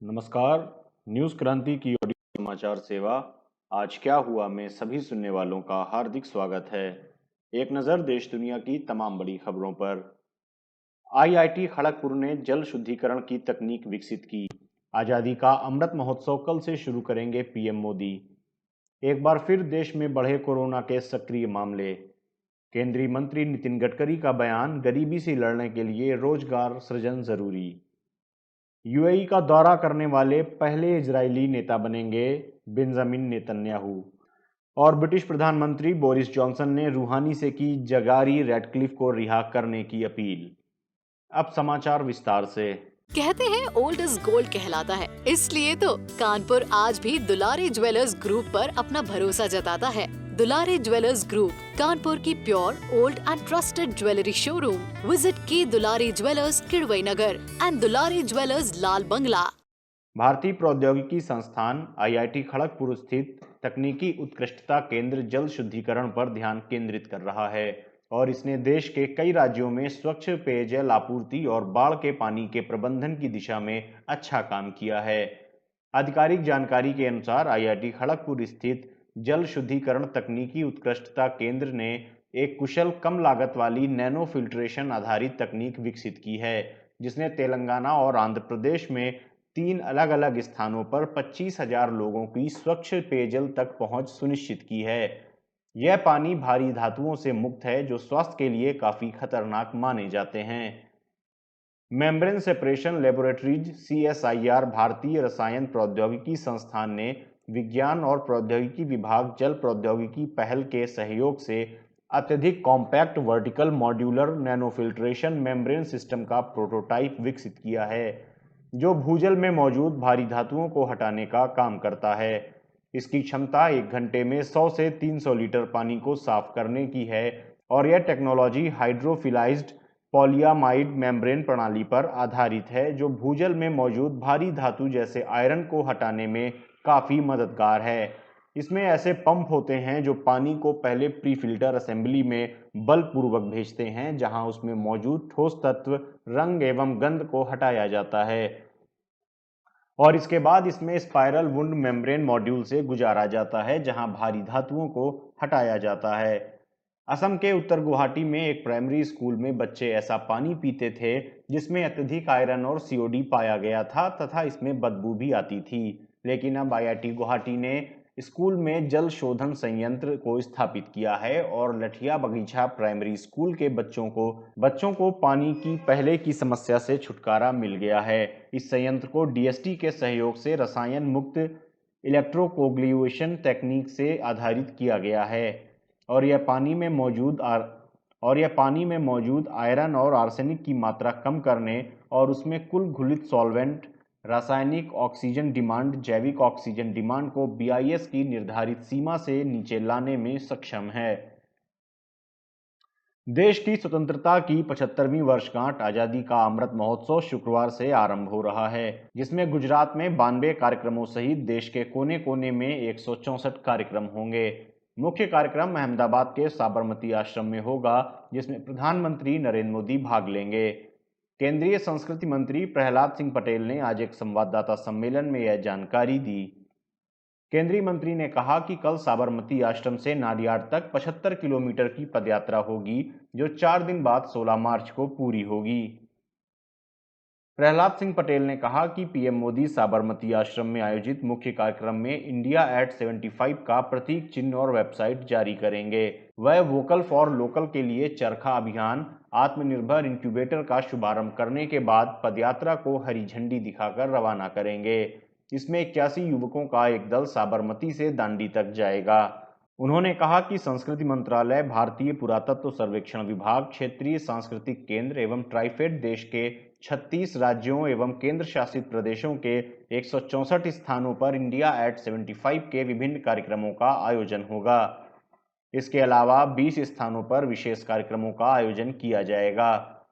नमस्कार। न्यूज़ क्रांति की ऑडियो समाचार सेवा आज क्या हुआ में सभी सुनने वालों का हार्दिक स्वागत है। एक नज़र देश दुनिया की तमाम बड़ी खबरों पर। आईआईटी खड़गपुर ने जल शुद्धिकरण की तकनीक विकसित की। आज़ादी का अमृत महोत्सव कल से शुरू करेंगे पीएम मोदी। एक बार फिर देश में बढ़े कोरोना के सक्रिय मामले। केंद्रीय मंत्री नितिन गडकरी का बयान, गरीबी से लड़ने के लिए रोजगार सृजन जरूरी। यूएई का दौरा करने वाले पहले इजरायली नेता बनेंगे बेंजामिन नेतन्याहू। और ब्रिटिश प्रधानमंत्री बोरिस जॉनसन ने रूहानी से की जगारी रेडक्लिफ को रिहा करने की अपील। अब समाचार विस्तार से। कहते हैं ओल्ड इज गोल्ड कहलाता है, इसलिए तो कानपुर आज भी दुलारी ज्वेलर्स ग्रुप पर अपना भरोसा जताता है। दुलारी ज्वेलर्स ग्रुप, कानपुर की pure old and trusted jewellery showroom. Visit की Dulari jewellers Kidwai Nagar and Dulari jewellers Lal Bangla. भारतीय प्रौद्योगिकी संस्थान आईआईटी खड़गपुर स्थित तकनीकी उत्कृष्टता केंद्र जल शुद्धिकरण पर ध्यान केंद्रित कर रहा है और इसने देश के कई राज्यों में स्वच्छ पेयजल आपूर्ति और बाढ़ के पानी के प्रबंधन की दिशा में अच्छा काम किया है। आधिकारिक जानकारी के अनुसार आईआईटी खड़गपुर स्थित जल शुद्धिकरण तकनीकी उत्कृष्टता केंद्र ने एक कुशल कम लागत वाली नैनो फिल्ट्रेशन आधारित तकनीक विकसित की है, जिसने तेलंगाना और आंध्र प्रदेश में 3 अलग-अलग स्थानों पर 25,000 लोगों की स्वच्छ पेयजल तक पहुंच सुनिश्चित की है। यह पानी भारी धातुओं से मुक्त है जो स्वास्थ्य के लिए काफी खतरनाक माने जाते हैं। मेम्ब्रेन सेपरेशन लेबोरेटरीज सीएसआईआर भारतीय रसायन प्रौद्योगिकी संस्थान ने विज्ञान और प्रौद्योगिकी विभाग जल प्रौद्योगिकी पहल के सहयोग से अत्यधिक compact vertical modular nanofiltration membrane system का प्रोटोटाइप विकसित किया है, जो भूजल में मौजूद भारी धातुओं को हटाने का काम करता है। इसकी क्षमता 1 घंटे में 100 से 300 लीटर पानी को साफ करने की है और यह टेक्नोलॉजी हाइड्रोफिलाइज्ड पॉलियामाइड मेम्ब्रेन प्रणाली पर आधारित है, जो भूजल में मौजूद भारी धातु जैसे आयरन को हटाने में काफ़ी मददगार है। इसमें ऐसे पंप होते हैं जो पानी को पहले प्री फिल्टर असेंबली में बलपूर्वक भेजते हैं, जहां उसमें मौजूद ठोस तत्व, रंग एवं गंध को हटाया जाता है और इसके बाद इसमें स्पाइरल वुंड मेम्ब्रेन मॉड्यूल से गुजारा जाता है, जहां भारी धातुओं को हटाया जाता है। असम के उत्तर गुवाहाटी में एक प्राइमरी स्कूल में बच्चे ऐसा पानी पीते थे जिसमें अत्यधिक आयरन और सीओडी पाया गया था तथा इसमें बदबू भी आती थी। लेकिन अब आईआईटी गुवाहाटी ने स्कूल में जल शोधन संयंत्र को स्थापित किया है और लठिया बगीचा प्राइमरी स्कूल के बच्चों को पानी की पहले की समस्या से छुटकारा मिल गया है। इस संयंत्र को डीएसटी के सहयोग से रसायन मुक्त इलेक्ट्रोकोग्लिएशन तकनीक से आधारित किया गया है और यह पानी में मौजूद आयरन और आर्सेनिक की मात्रा कम करने और उसमें कुल घुलित सॉल्वेंट, रासायनिक ऑक्सीजन डिमांड, जैविक ऑक्सीजन डिमांड को बीआईएस की निर्धारित सीमा से नीचे लाने में सक्षम है। देश की स्वतंत्रता की 75वीं वर्षगांठ आजादी का अमृत महोत्सव शुक्रवार से आरंभ हो रहा है, जिसमें गुजरात में 92 कार्यक्रमों सहित देश के कोने कोने में 164 कार्यक्रम होंगे। मुख्य कार्यक्रम अहमदाबाद के साबरमती आश्रम में होगा, जिसमें प्रधानमंत्री नरेंद्र मोदी भाग लेंगे। केंद्रीय संस्कृति मंत्री प्रहलाद सिंह पटेल ने आज एक संवाददाता सम्मेलन में यह जानकारी दी। केंद्रीय मंत्री ने कहा कि कल साबरमती आश्रम से नाडियाड तक 75 किलोमीटर की पदयात्रा होगी, जो 4 दिन बाद 16 मार्च को पूरी होगी। प्रहलाद सिंह पटेल ने कहा कि पीएम मोदी साबरमती आश्रम में आयोजित मुख्य कार्यक्रम में इंडिया एट 75 का प्रतीक चिन्ह और वेबसाइट जारी करेंगे। वह वोकल फॉर लोकल के लिए चरखा अभियान, आत्मनिर्भर इंक्यूबेटर का शुभारंभ करने के बाद पदयात्रा को हरी झंडी दिखाकर रवाना करेंगे। इसमें 81 युवकों का एक दल साबरमती से दांडी तक जाएगा। उन्होंने कहा कि संस्कृति मंत्रालय, भारतीय पुरातत्व सर्वेक्षण विभाग, क्षेत्रीय सांस्कृतिक केंद्र एवं ट्राइफेड देश के 36 राज्यों एवं केंद्र शासित प्रदेशों के 164 स्थानों पर इंडिया एट 75 के विभिन्न कार्यक्रमों का आयोजन होगा। इसके अलावा 20 स्थानों पर विशेष कार्यक्रमों का आयोजन किया जाएगा।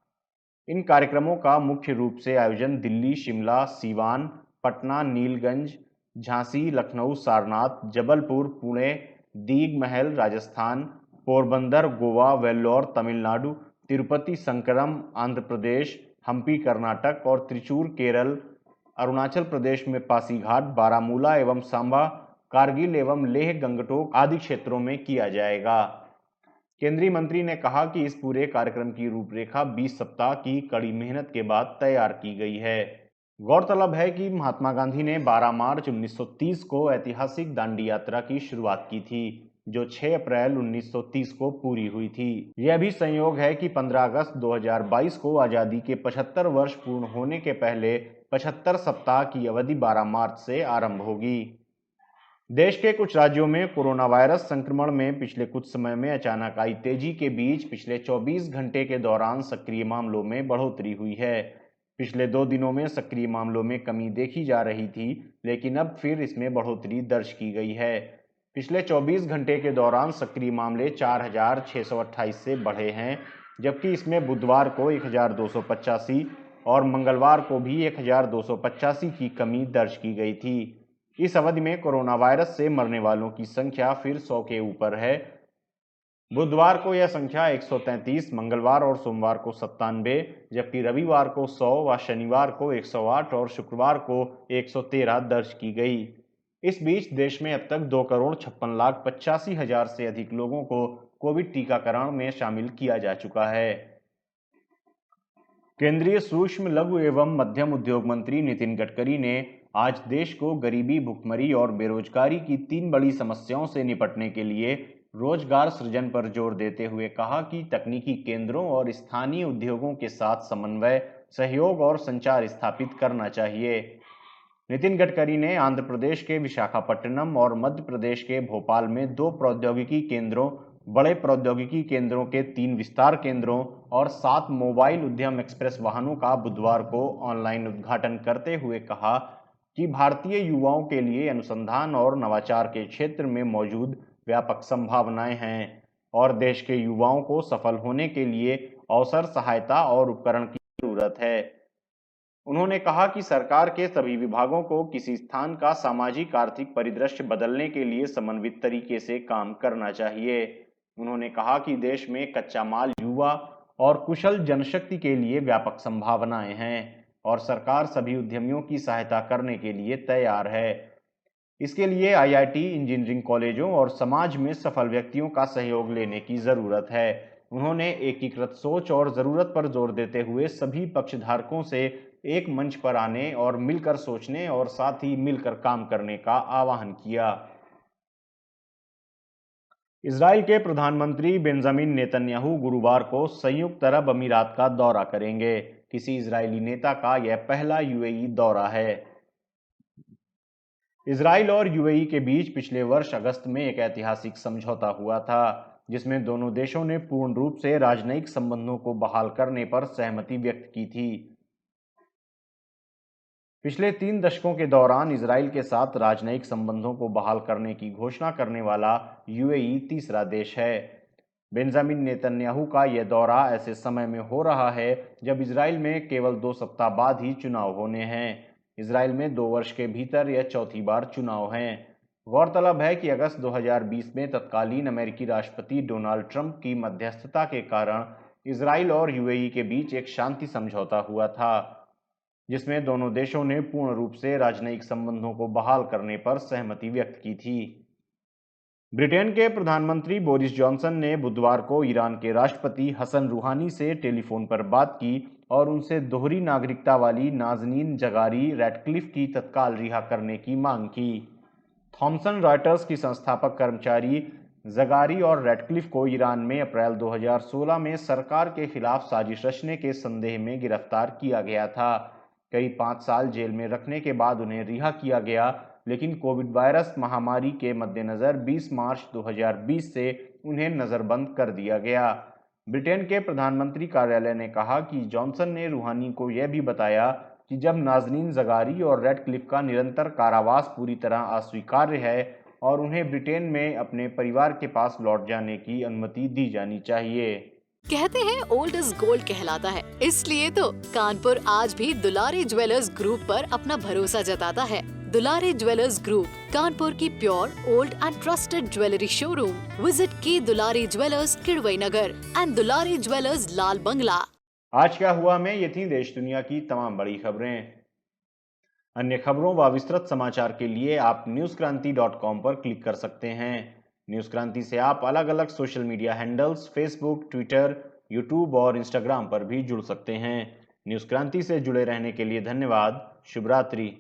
इन कार्यक्रमों का मुख्य रूप से आयोजन दिल्ली, शिमला, सीवान, पटना, नीलगंज, झांसी, लखनऊ, सारनाथ, जबलपुर, पुणे, दीग महल राजस्थान, पोरबंदर गोवा, वेल्लोर तमिलनाडु, तिरुपति संकरम आंध्र प्रदेश, हम्पी कर्नाटक और त्रिचूर केरल अरुणाचल प्रदेश में पासीघाट, बारामूला एवं सांबा, कारगिल एवं लेह गंगटोक आदि क्षेत्रों में किया जाएगा। केंद्रीय मंत्री ने कहा कि इस पूरे कार्यक्रम की रूपरेखा 20 सप्ताह की कड़ी मेहनत के बाद तैयार की गई है। गौरतलब है कि महात्मा गांधी ने 12 मार्च 1930 को ऐतिहासिक दांडी यात्रा की शुरुआत की थी, जो 6 अप्रैल 1930 को पूरी हुई थी। यह भी संयोग है कि 15 अगस्त 2022 को आज़ादी के 75 वर्ष पूर्ण होने के पहले 75 सप्ताह की अवधि 12 मार्च से आरंभ होगी। देश के कुछ राज्यों में कोरोना वायरस संक्रमण में पिछले कुछ समय में अचानक आई तेजी के बीच पिछले 24 घंटे के दौरान सक्रिय मामलों में बढ़ोतरी हुई है। पिछले 2 दिनों में सक्रिय मामलों में कमी देखी जा रही थी, लेकिन अब फिर इसमें बढ़ोतरी दर्ज की गई है। पिछले 24 घंटे के दौरान सक्रिय मामले 4,628 से बढ़े हैं, जबकि इसमें बुधवार को 1,285 और मंगलवार को भी 1,285 की कमी दर्ज की गई थी। इस अवधि में कोरोना वायरस से मरने वालों की संख्या फिर 100 के ऊपर है। बुधवार को यह संख्या 133, मंगलवार और सोमवार को 97, जबकि रविवार को 100 व शनिवार को 108 और शुक्रवार को 113 दर्ज की गई। इस बीच देश में अब तक 2,56,85,000 से अधिक लोगों को कोविड टीकाकरण में शामिल किया जा चुका है। केंद्रीय सूक्ष्म, लघु एवं मध्यम उद्योग मंत्री नितिन गडकरी ने आज देश को गरीबी, भुखमरी और बेरोजगारी की 3 बड़ी समस्याओं से निपटने के लिए रोजगार सृजन पर जोर देते हुए कहा कि तकनीकी केंद्रों और स्थानीय उद्योगों के साथ समन्वय, सहयोग और संचार स्थापित करना चाहिए। नितिन गडकरी ने आंध्र प्रदेश के विशाखापट्टनम और मध्य प्रदेश के भोपाल में 2 प्रौद्योगिकी केंद्रों, बड़े प्रौद्योगिकी केंद्रों के 3 विस्तार केंद्रों और 7 मोबाइल उद्यम एक्सप्रेस वाहनों का बुधवार को ऑनलाइन उद्घाटन करते हुए कहा कि भारतीय युवाओं के लिए अनुसंधान और नवाचार के क्षेत्र में मौजूद व्यापक संभावनाएं हैं और देश के युवाओं को सफल होने के लिए अवसर, सहायता और उपकरण की जरूरत है। उन्होंने कहा कि सरकार के सभी विभागों को किसी स्थान का सामाजिक आर्थिक परिदृश्य बदलने के लिए समन्वित तरीके से काम करना चाहिए। उन्होंने कहा कि देश में कच्चा माल, युवा और कुशल जनशक्ति के लिए व्यापक संभावनाएं हैं और सरकार सभी उद्यमियों की सहायता करने के लिए तैयार है। इसके लिए आईआईटी, इंजीनियरिंग कॉलेजों और समाज में सफल व्यक्तियों का सहयोग लेने की जरूरत है। उन्होंने एकीकृत सोच और जरूरत पर जोर देते हुए सभी पक्षधारकों से एक मंच पर आने और मिलकर सोचने और साथ ही मिलकर काम करने का आह्वान किया। इजराइल के प्रधानमंत्री बेंजामिन नेतन्याहू गुरुवार को संयुक्त अरब अमीरात का दौरा करेंगे। किसी इजरायली नेता का यह पहला यूएई दौरा है। इजराइल और यूएई के बीच पिछले वर्ष अगस्त में एक ऐतिहासिक समझौता हुआ था, जिसमें दोनों देशों ने पूर्ण रूप से राजनयिक संबंधों को बहाल करने पर सहमति व्यक्त की थी। पिछले 3 दशकों के दौरान इजराइल के साथ राजनयिक संबंधों को बहाल करने की घोषणा करने वाला यूएई तीसरा देश है। बेंजामिन नेतन्याहू का यह दौरा ऐसे समय में हो रहा है जब इजराइल में केवल 2 सप्ताह बाद ही चुनाव होने हैं। इजराइल में 2 वर्ष के भीतर यह चौथी बार चुनाव हैं। गौरतलब है कि अगस्त 2020 में तत्कालीन अमेरिकी राष्ट्रपति डोनाल्ड ट्रंप की मध्यस्थता के कारण इजराइल और यूएई के बीच एक शांति समझौता हुआ था, जिसमें दोनों देशों ने पूर्ण रूप से राजनयिक संबंधों को बहाल करने पर सहमति व्यक्त की थी। ब्रिटेन के प्रधानमंत्री बोरिस जॉनसन ने बुधवार को ईरान के राष्ट्रपति हसन रूहानी से टेलीफोन पर बात की और उनसे दोहरी नागरिकता वाली नाज़नीन जगारी रैटक्लिफ की तत्काल रिहा करने की मांग की। थॉमसन रॉयटर्स की संस्थापक कर्मचारी जगारी और रैटक्लिफ को ईरान में अप्रैल 2016 में सरकार के खिलाफ साजिश रचने के संदेह में गिरफ्तार किया गया था। करीब 5 साल जेल में रखने के बाद उन्हें रिहा किया गया, लेकिन कोविड वायरस महामारी के मद्देनजर 20 मार्च 2020 से उन्हें नजरबंद कर दिया गया। ब्रिटेन के प्रधानमंत्री कार्यालय ने कहा कि जॉनसन ने रूहानी को यह भी बताया कि जब नाज़नीन जगारी और रैटक्लिफ का निरंतर कारावास पूरी तरह अस्वीकार्य है और उन्हें ब्रिटेन में अपने परिवार के पास लौट जाने की अनुमति दी जानी चाहिए। कहते हैं ओल्ड इज गोल्ड कहलाता है, इसलिए तो कानपुर आज भी दुलारी ज्वेलर्स ग्रुप पर अपना भरोसा जताता है। दुलारी ज्वेलर्स ग्रुप, कानपुर की pure, old and trusted jewellery showroom. Visit की Dulari jewellers, Kidwai Nagar and Dulari jewellers, Lal Bangla. आज क्या हुआ में ये थी देश दुनिया की तमाम बड़ी खबरें। अन्य खबरों व विस्तृत समाचार के लिए आप newskranti.com पर क्लिक कर सकते हैं। न्यूज क्रांति से आप अलग अलग social media handles Facebook, Twitter, YouTube और इंस्टाग्राम पर भी जुड़ सकते हैं। न्यूज क्रांति से जुड़े रहने के लिए धन्यवाद। शुभ रात्रि।